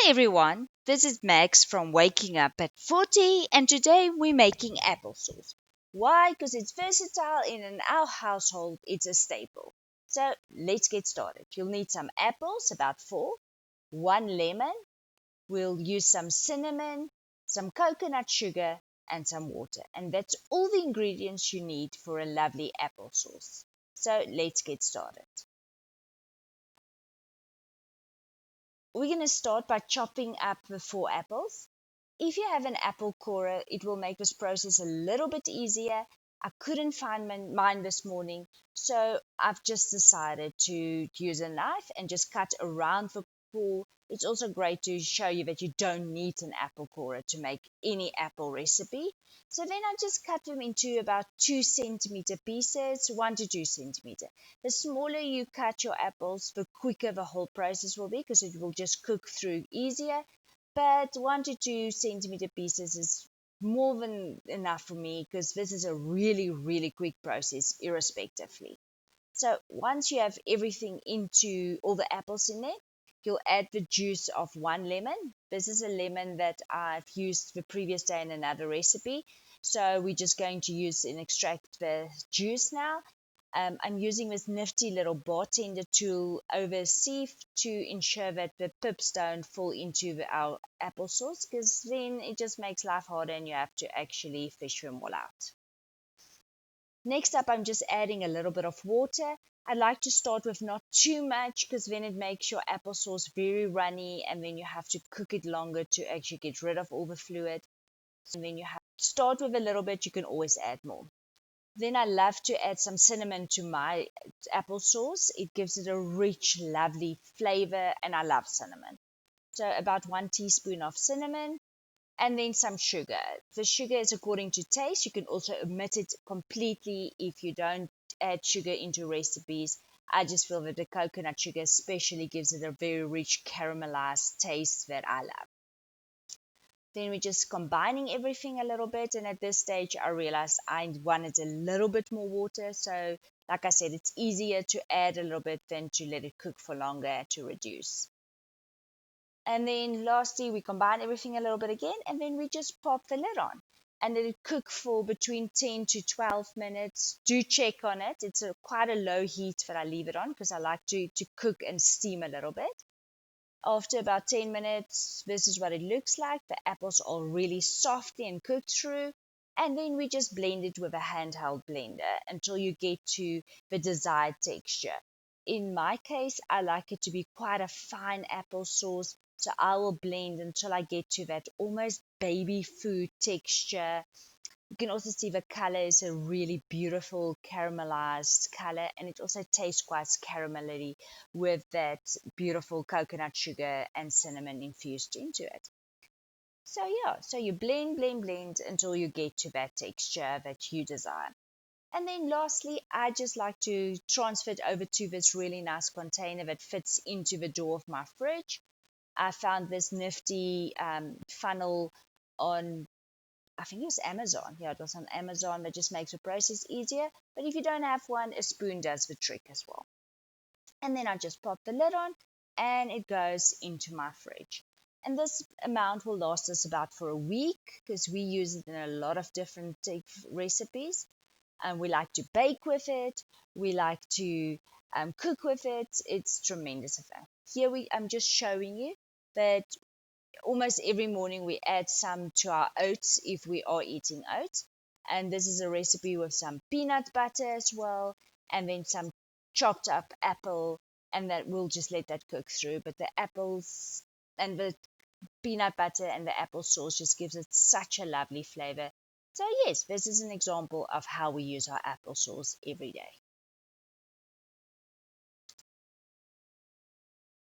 Hi everyone, this is Max from Waking Up at 40 and today we're making applesauce. Why? Because it's versatile and in our household it's a staple. So let's get started. You'll need some apples, about 4, 1 lemon, we'll use some cinnamon, some coconut sugar and some water. And that's all the ingredients you need for a lovely applesauce. So let's get started. We're going to start by chopping up the 4 apples. If you have an apple corer, it will make this process a little bit easier. I couldn't find mine this morning, so I've just decided to use a knife and just cut around the core. It's also great to show you that you don't need an apple corer to make any apple recipe. So then I just cut them into about 2 centimeter pieces, 1 to 2 centimeter. The smaller you cut your apples, the quicker the whole process will be because it will just cook through easier. But 1 to 2 centimeter pieces is more than enough for me because this is a really, really quick process, irrespectively. So once you have everything into all the apples in there, you'll add the juice of 1 lemon. This is a lemon that I've used the previous day in another recipe. So we're just going to use and extract the juice now. I'm using this nifty little bartender tool over a sieve to ensure that the pips don't fall into our applesauce because then it just makes life harder and you have to actually fish them all out. Next up, I'm just adding a little bit of water. I like to start with not too much because then it makes your applesauce very runny and then you have to cook it longer to actually get rid of all the fluid. And then you have to start with a little bit, you can always add more. Then I love to add some cinnamon to my applesauce. It gives it a rich, lovely flavor, and I love cinnamon. So about 1 teaspoon of cinnamon, and then some sugar. The sugar is according to taste. You can also omit it completely if you don't add sugar into recipes. I just feel that the coconut sugar especially gives it a very rich caramelized taste that I love. Then we're just combining everything a little bit. And at this stage, I realized I wanted a little bit more water. So, like I said, it's easier to add a little bit than to let it cook for longer to reduce. And then lastly, we combine everything a little bit again. And then we just pop the lid on. And let it cook for between 10 to 12 minutes. Do check on it. It's quite a low heat that I leave it on because I like to cook and steam a little bit. After about 10 minutes, this is what it looks like. The apples are really softly and cooked through. And then we just blend it with a handheld blender until you get to the desired texture. In my case, I like it to be quite a fine applesauce. So I will blend until I get to that almost baby food texture. You can also see the color is a really beautiful caramelized color, and it also tastes quite caramelly with that beautiful coconut sugar and cinnamon infused into it. So yeah, so you blend until you get to that texture that you desire. And then lastly, I just like to transfer it over to this really nice container that fits into the door of my fridge. I found this nifty funnel on, I think it was Amazon. Yeah, it was on Amazon. That just makes the process easier. But if you don't have one, a spoon does the trick as well. And then I just pop the lid on and it goes into my fridge. And this amount will last us about for a week because we use it in a lot of different recipes. And we like to bake with it. We like to cook with it. It's tremendous effect. I'm just showing you that almost every morning we add some to our oats if we are eating oats. And this is a recipe with some peanut butter as well, and then some chopped up apple, and that we'll just let that cook through. But the apples and the peanut butter and the apple sauce just gives it such a lovely flavor. So yes, this is an example of how we use our applesauce every day.